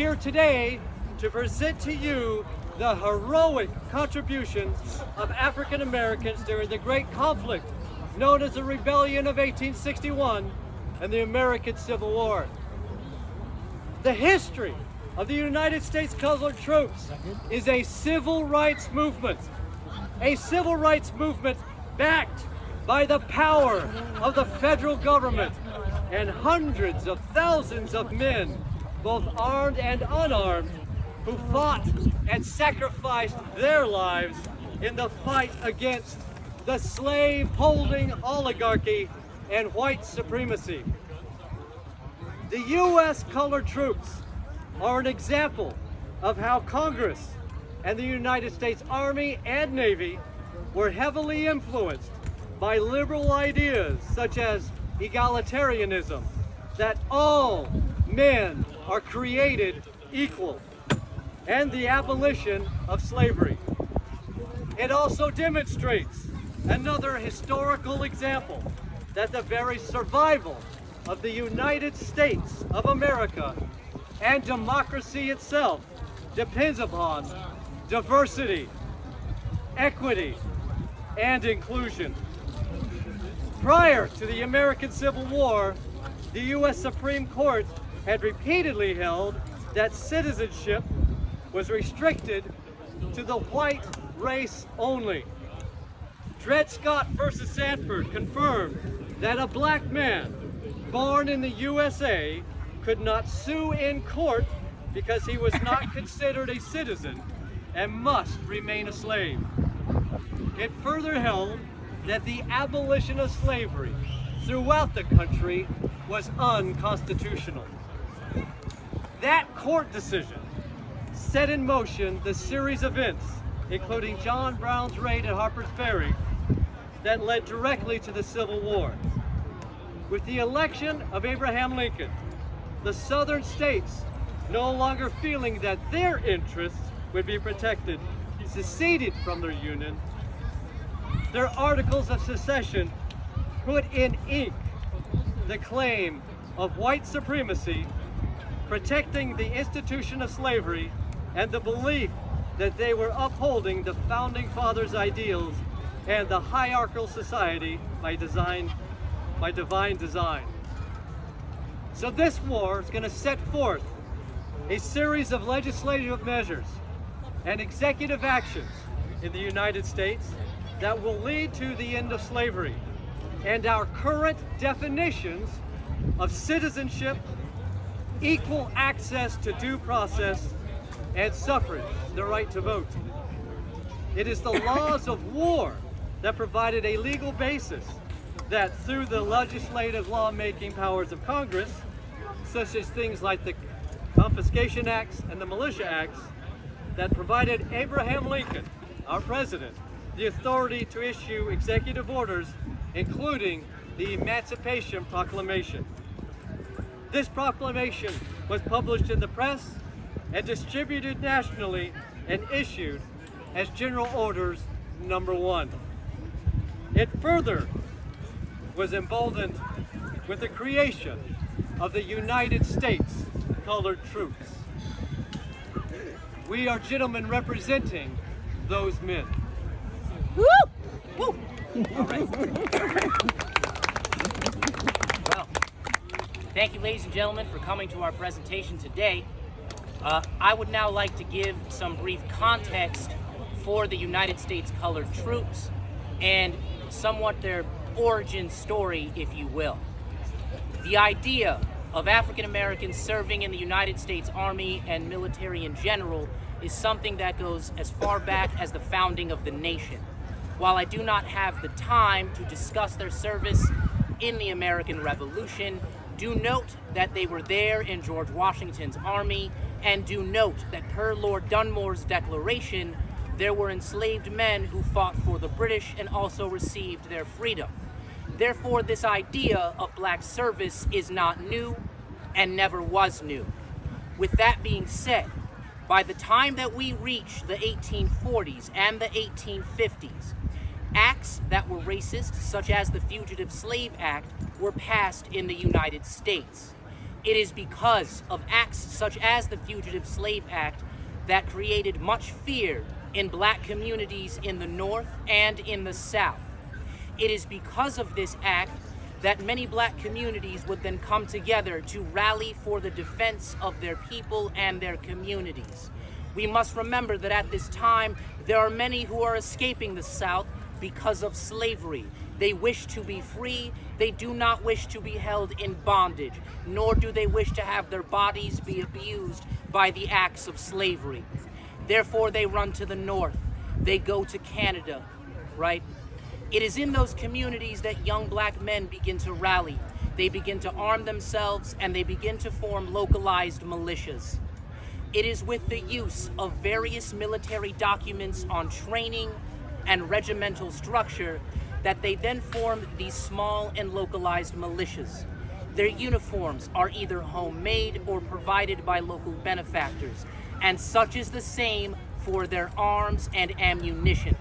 here today to present to you the heroic contributions of African Americans during the great conflict known as the Rebellion of 1861 and the American Civil War. The history of the United States colored troops is a civil rights movement backed by the power of the federal government and hundreds of thousands of men, both armed and unarmed, who fought and sacrificed their lives in the fight against the slave-holding oligarchy and white supremacy. The U.S. colored troops are an example of how Congress and the United States Army and Navy were heavily influenced by liberal ideas such as egalitarianism, that all men are created equal, and the abolition of slavery. It also demonstrates another historical example that the very survival of the United States of America and democracy itself depends upon diversity, equity, and inclusion. Prior to the American Civil War, the U.S. Supreme Court had repeatedly held that citizenship was restricted to the white race only. Dred Scott versus Sanford confirmed that a black man born in the USA could not sue in court because he was not considered a citizen and must remain a slave. It further held that the abolition of slavery throughout the country was unconstitutional. That court decision set in motion the series of events, including John Brown's raid at Harper's Ferry, that led directly to the Civil War. With the election of Abraham Lincoln, the southern states, no longer feeling that their interests would be protected, seceded from their union. Their articles of secession put in ink the claim of white supremacy, protecting the institution of slavery, and the belief that they were upholding the founding fathers' ideals and the hierarchical society by divine design. So this war is going to set forth a series of legislative measures and executive actions in the United States that will lead to the end of slavery and our current definitions of citizenship, equal access to due process, and suffrage, the right to vote. It is the laws of war that provided a legal basis that through the legislative lawmaking powers of Congress, such as things like the Confiscation Acts and the Militia Acts, that provided Abraham Lincoln, our president, the authority to issue executive orders, including the Emancipation Proclamation. This proclamation was published in the press and distributed nationally and issued as General Orders Number 1. It further was emboldened with the creation of the United States Colored Troops. We are gentlemen representing those men. Woo! Woo! All right. Well, thank you, ladies and gentlemen, for coming to our presentation today. I would now like to give some brief context for the United States Colored Troops and somewhat their origin story, if you will. The idea of African Americans serving in the United States Army and military in general is something that goes as far back as the founding of the nation. While I do not have the time to discuss their service in the American Revolution, do note that they were there in George Washington's army, and do note that per Lord Dunmore's declaration, there were enslaved men who fought for the British and also received their freedom. Therefore, this idea of black service is not new and never was new. With that being said, by the time that we reach the 1840s and the 1850s, acts that were racist, such as the Fugitive Slave Act, were passed in the United States. It is because of acts such as the Fugitive Slave Act that created much fear in black communities in the North and in the South. It is because of this act that many black communities would then come together to rally for the defense of their people and their communities. We must remember that at this time, there are many who are escaping the South because of slavery. They wish to be free. They do not wish to be held in bondage, nor do they wish to have their bodies be abused by the acts of slavery. Therefore, they run to the North. They go to Canada, right? It is in those communities that young black men begin to rally. They begin to arm themselves and they begin to form localized militias. It is with the use of various military documents on training and regimental structure that they then form these small and localized militias. Their uniforms are either homemade or provided by local benefactors, and such is the same for their arms and ammunition.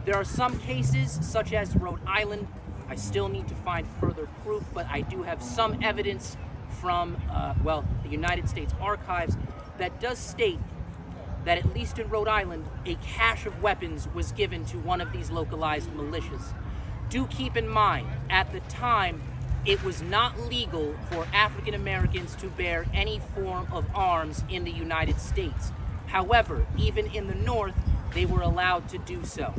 There are some cases, such as Rhode Island. I still need to find further proof, but I do have some evidence from, the United States Archives that does state that at least in Rhode Island, a cache of weapons was given to one of these localized militias. Do keep in mind, at the time, it was not legal for African Americans to bear any form of arms in the United States. However, even in the North, they were allowed to do so.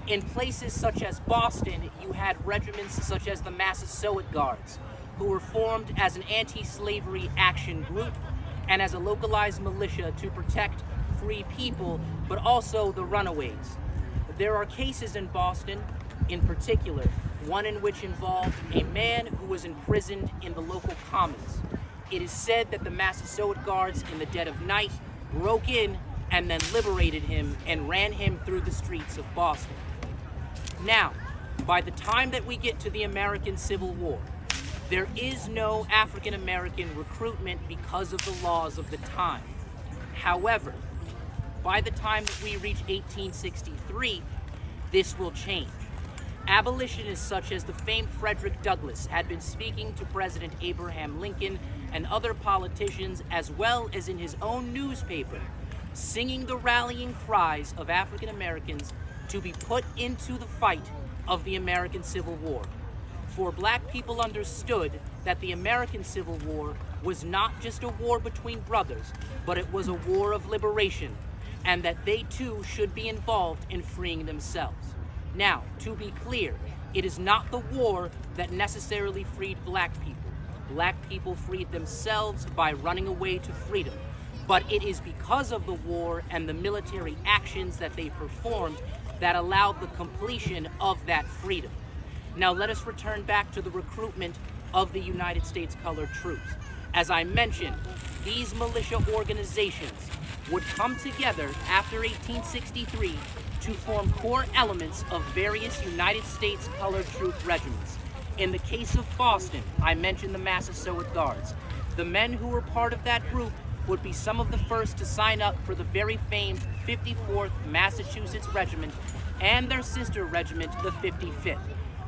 In places such as Boston, you had regiments such as the Massasoit Guards, who were formed as an anti-slavery action group and as a localized militia to protect free people, but also the runaways. There are cases in Boston, in particular, one in which involved a man who was imprisoned in the local commons. It is said that the Massasoit Guards, in the dead of night, broke in and then liberated him and ran him through the streets of Boston. Now, by the time that we get to the American Civil War, there is no African American recruitment because of the laws of the time. However, by the time that we reach 1863, this will change. Abolitionists such as the famed Frederick Douglass had been speaking to President Abraham Lincoln and other politicians, as well as in his own newspaper, singing the rallying cries of African Americans to be put into the fight of the American Civil War. For black people understood that the American Civil War was not just a war between brothers, but it was a war of liberation, and that they too should be involved in freeing themselves. Now, to be clear, it is not the war that necessarily freed black people. Black people freed themselves by running away to freedom. But it is because of the war and the military actions that they performed that allowed the completion of that freedom. Now let us return back to the recruitment of the United States colored troops. As I mentioned, these militia organizations would come together after 1863 to form core elements of various United States colored troop regiments. In the case of Boston, I mentioned the Massasoit Guards. The men who were part of that group would be some of the first to sign up for the very famed 54th Massachusetts Regiment and their sister regiment, the 55th.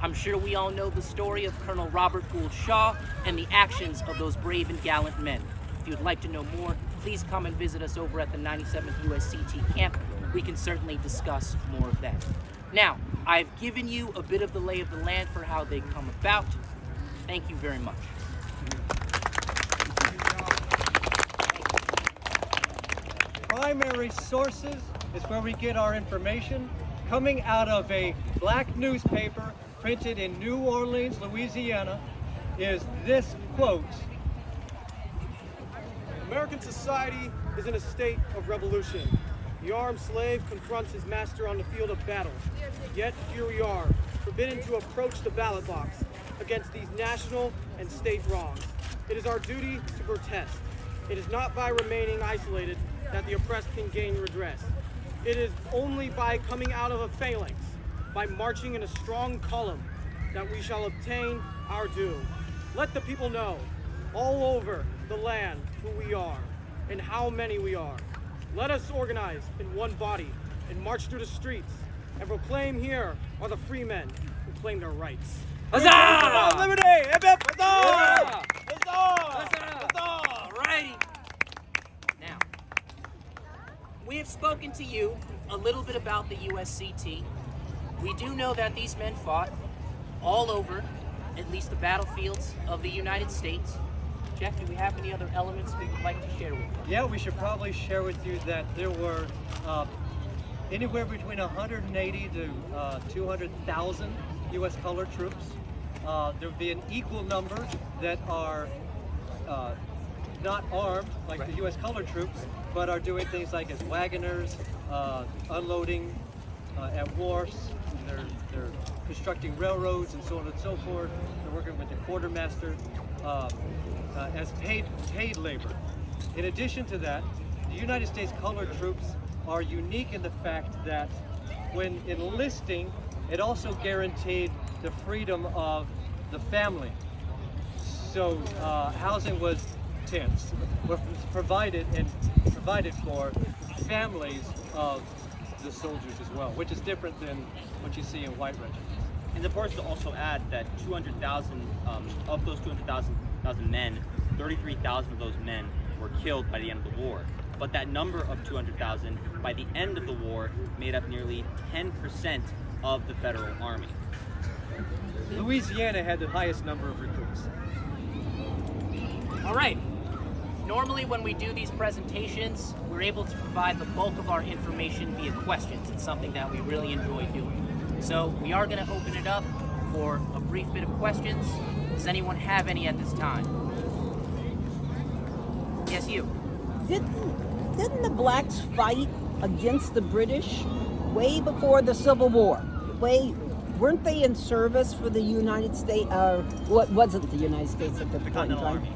I'm sure we all know the story of Colonel Robert Gould Shaw and the actions of those brave and gallant men. If you'd like to know more, please come and visit us over at the 97th USCT camp. We can certainly discuss more of that. Now, I've given you a bit of the lay of the land for how they come about. Thank you very much. Primary sources is where we get our information, coming out of a black newspaper printed in New Orleans, Louisiana, is this quote: American society is in a state of revolution. The armed slave confronts his master on the field of battle. Yet here we are, forbidden to approach the ballot box against these national and state wrongs. It is our duty to protest. It is not by remaining isolated that the oppressed can gain redress. It is only by coming out of a phalanx, by marching in a strong column, that we shall obtain our due. Let the people know, all over the land, who we are and how many we are. Let us organize in one body and march through the streets and proclaim here are the free men who claim their rights. Huzzah! Liberty! Hip hip! Huzzah! Huzzah! Huzzah! we have spoken to you a little bit about the USCT. We do know that these men fought all over, at least the battlefields of the United States. Jeff, do we have any other elements we would like to share with you? Yeah, we should probably share with you that there were anywhere between 180 to 200,000 U.S. colored troops. There would be an equal number that are not armed like the U.S. colored troops, but are doing things like as wagoners, unloading at wharfs. They're constructing railroads and so on and so forth. They're working with the quartermaster as paid labor. In addition to that, the United States colored troops are unique in the fact that when enlisting, it also guaranteed the freedom of the family. So housing was tents, was provided for families of the soldiers as well, which is different than what you see in white regiments. And it's important to also add that 200,000 of those 200,000 men, 33,000 of those men were killed by the end of the war. But that number of 200,000 by the end of the war made up nearly 10% of the federal army. Louisiana had the highest number of recruits. All right. Normally when we do these presentations, we're able to provide the bulk of our information via questions. It's something that we really enjoy doing. So we are going to open it up for a brief bit of questions. Does anyone have any at this time? Yes, you. Didn't the blacks fight against the British way before the Civil War? Weren't they in service for the United States? What wasn't the United States at the point in Continental time? Army.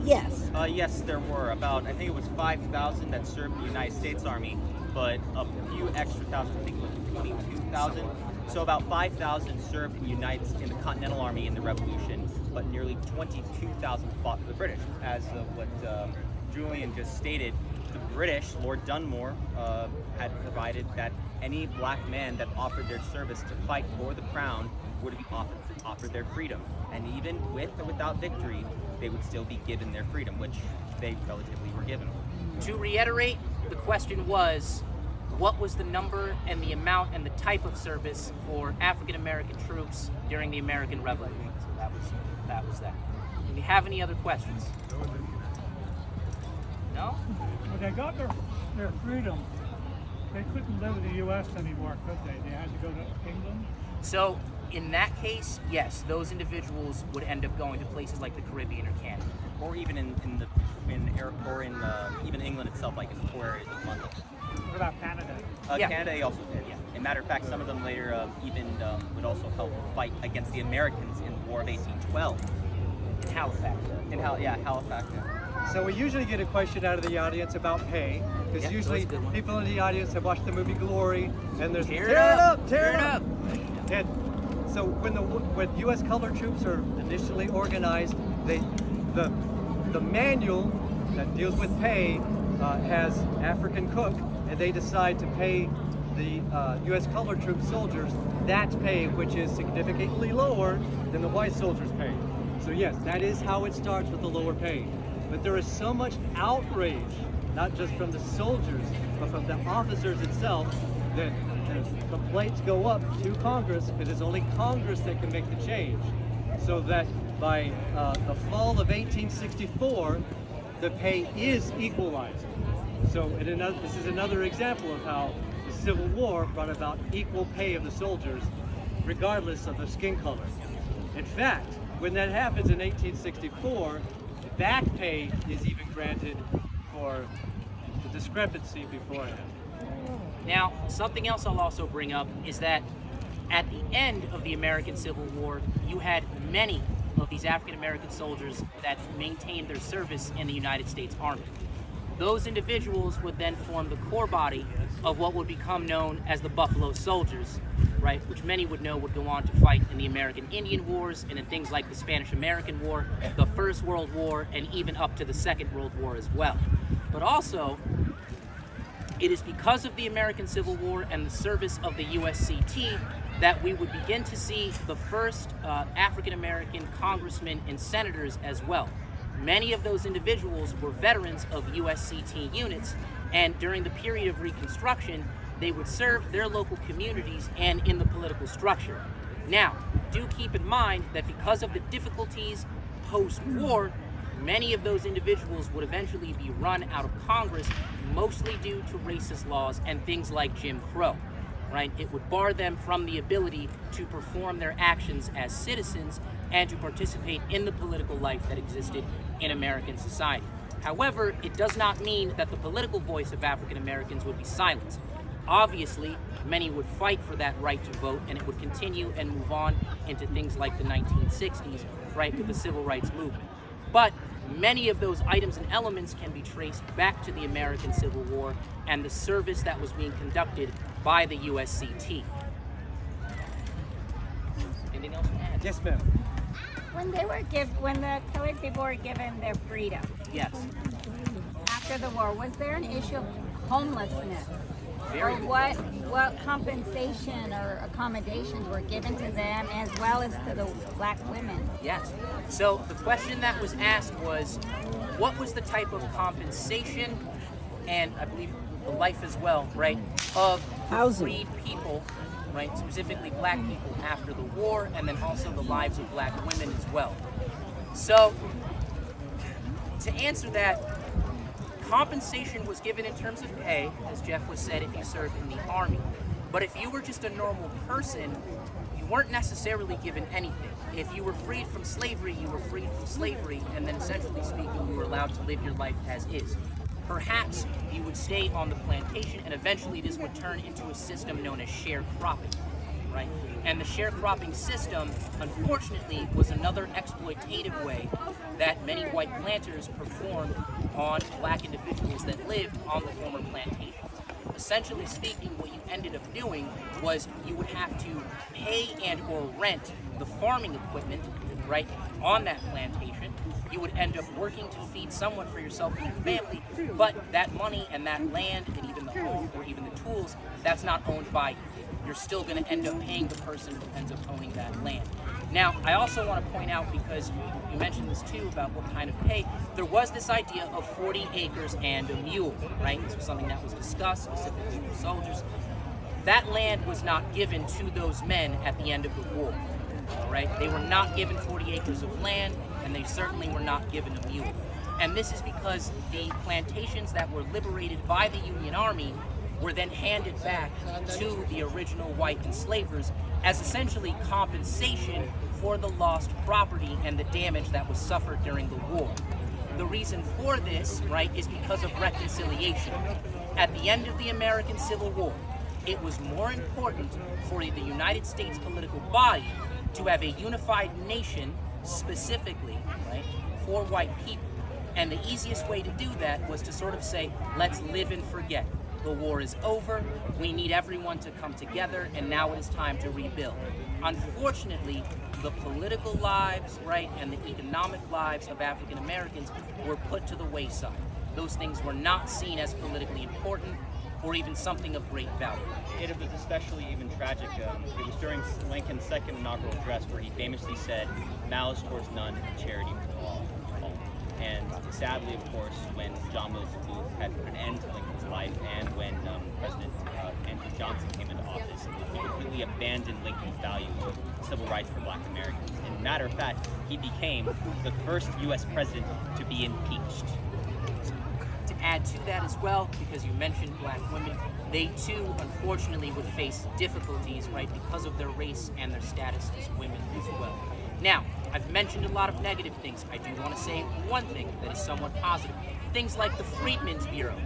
Yes. Yes, there were about, I think it was 5,000 that served in the United States Army, but a few extra thousand, I think it was 22,000. So about 5,000 served in the Continental Army in the Revolution, but nearly 22,000 fought for the British. As what Julian just stated, the British, Lord Dunmore, had provided that any black man that offered their service to fight for the crown would be offered their freedom. And even with or without victory, they would still be given their freedom, which they relatively were given. To reiterate, the question was, what was the number and the amount and the type of service for African American troops during the American Revolution? So that was that. Do you have any other questions? No? When they got their freedom, they couldn't live in the U.S. anymore, could they? They had to go to England. So in that case, yes, those individuals would end up going to places like the Caribbean or Canada. Or even even England itself, like in the poor areas of London. What about Canada? Yeah. Canada, they also did. Yeah. As a matter of fact, some of them later even would also help fight against the Americans in the War of 1812. In Halifax. Halifax. Yeah. So we usually get a question out of the audience about pay, because Yep, usually that's a good one. people in the audience have watched the movie Glory, and there's Tear it up! And so when U.S. colored troops are initially organized, the manual that deals with pay has African cook, and they decide to pay the U.S. colored troop soldiers that pay, which is significantly lower than the white soldiers' pay. So yes, that is how it starts with the lower pay. But there is so much outrage, not just from the soldiers, but from the officers itself, that the complaints go up to Congress, because it's only Congress that can make the change. So that by the fall of 1864, the pay is equalized. So this is another example of how the Civil War brought about equal pay of the soldiers, regardless of their skin color. In fact, when that happens in 1864, back pay is even granted for the discrepancy beforehand. Now, something else I'll also bring up is that at the end of the American Civil War, you had many of these African American soldiers that maintained their service in the United States Army. Those individuals would then form the core body of what would become known as the Buffalo Soldiers, right? Which many would know would go on to fight in the American Indian Wars and in things like the Spanish-American War, the First World War, and even up to the Second World War as well. But also, it is because of the American Civil War and the service of the USCT that we would begin to see the first African American congressmen and senators as well. Many of those individuals were veterans of USCT units, and during the period of Reconstruction, they would serve their local communities and in the political structure. Now, do keep in mind that because of the difficulties post-war, many of those individuals would eventually be run out of Congress, mostly due to racist laws and things like Jim Crow, right? It would bar them from the ability to perform their actions as citizens and to participate in the political life that existed in American society. However, it does not mean that the political voice of African Americans would be silenced. Obviously, many would fight for that right to vote, and it would continue and move on into things like the 1960s, right, with the Civil Rights Movement. But many of those items and elements can be traced back to the American Civil War and the service that was being conducted by the USCT. Anything else to add? Yes, ma'am. When the colored people were given their freedom Yes. after the war, was there an issue of homelessness? Very Or what compensation or accommodations were given to them as well as to the black women? Yes. So the question that was asked was, what was the type of compensation and I believe the life as well, right, of Housing. freed people, right, specifically black people after the war, and then also the lives of black women as well. So to answer that, compensation was given in terms of pay, as Jeff was said, if you served in the Army. But if you were just a normal person, you weren't necessarily given anything. If you were freed from slavery, you were freed from slavery, and then essentially speaking, you were allowed to live your life as is. Perhaps you would stay on the plantation, and eventually this would turn into a system known as sharecropping, right? And the sharecropping system, unfortunately, was another exploitative way that many white planters performed on black individuals that lived on the former plantations. Essentially speaking, what you ended up doing was you would have to pay and or rent the farming equipment, right, on that plantation. You would end up working to feed someone for yourself and your family, but that money and that land and even the home or even the tools, that's not owned by you. You're still going to end up paying the person who ends up owning that land. Now, I also want to point out, because you mentioned this too about what kind of pay, there was this idea of 40 acres and a mule, right? This was something that was discussed specifically for soldiers. That land was not given to those men at the end of the war, all right? They were not given 40 acres of land, and they certainly were not given a mule. And this is because the plantations that were liberated by the Union Army were then handed back to the original white enslavers as essentially compensation for the lost property and the damage that was suffered during the war. The reason for this, right, is because of reconciliation. At the end of the American Civil War, it was more important for the United States political body to have a unified nation specifically, right, for white people. And the easiest way to do that was to sort of say, let's live and forget. The war is over, we need everyone to come together, and now it is time to rebuild. Unfortunately, the political lives, right, and the economic lives of African Americans were put to the wayside. Those things were not seen as politically important or even something of great value. It was especially even tragic. It was during Lincoln's second inaugural address where he famously said, "Malice towards none, charity for all." And sadly, of course, when John Wilkes Booth had put an end to Lincoln's life, and when President Andrew Johnson came into office, he completely abandoned Lincoln's value of civil rights for black Americans. And matter of fact, he became the first U.S. president to be impeached. To add to that as well, because you mentioned black women, they too, unfortunately, would face difficulties, right, because of their race and their status as women as well. Now, I've mentioned a lot of negative things. I do want to say one thing that is somewhat positive. Things like the Freedmen's Bureau,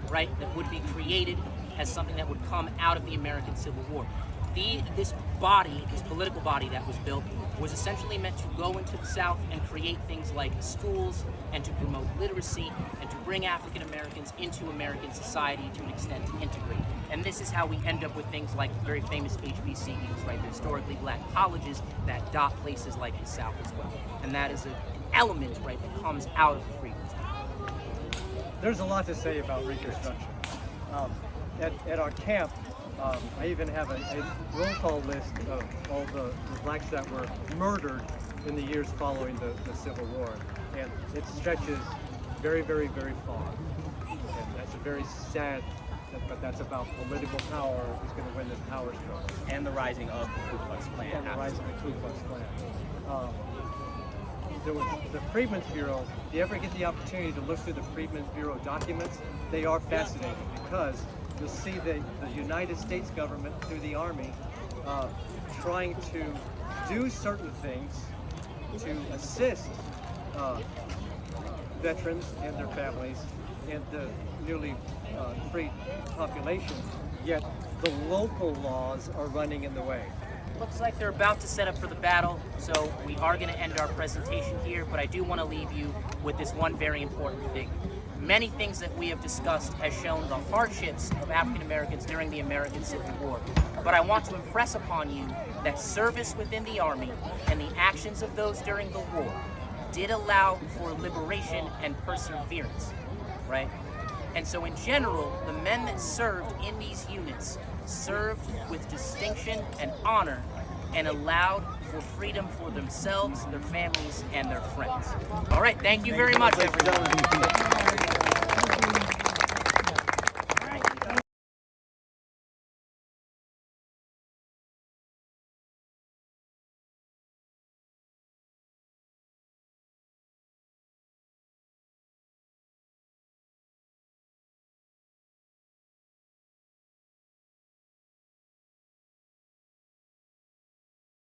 right, that would be created as something that would come out of the American Civil War. This body, this political body that was built, was essentially meant to go into the South and create things like schools and to promote literacy and to bring African Americans into American society to an extent to integrate. And this is how we end up with things like very famous HBCUs, right? The historically black colleges that dot places like the South as well. And that is an element, right, that comes out of the Freedmen's Bureau. There's a lot to say about Reconstruction. At our camp, I even have a roll call list of all the blacks that were murdered in the years following the Civil War. and it stretches very, very, very far. And that's a very sad, but that's about political power, who's going to win this power struggle. And the rising of the Ku Klux Klan. And the rise of the Ku Klux Klan. There was the Freedmen's Bureau. If you ever get the opportunity to look through the Freedmen's Bureau documents, they are fascinating because you'll see the United States government through the Army trying to do certain things to assist veterans and their families and the newly freed populations, yet the local laws are running in the way. Looks like they're about to set up for the battle, so we are going to end our presentation here, but I do want to leave you with this one very important thing. Many things that we have discussed has shown the hardships of African Americans during the American Civil War, but I want to impress upon you that service within the Army and the actions of those during the war did allow for liberation and perseverance, right? And so in general, the men that served in these units served with distinction and honor and allowed for freedom for themselves, their families, and their friends. All right, thank you very much, everyone.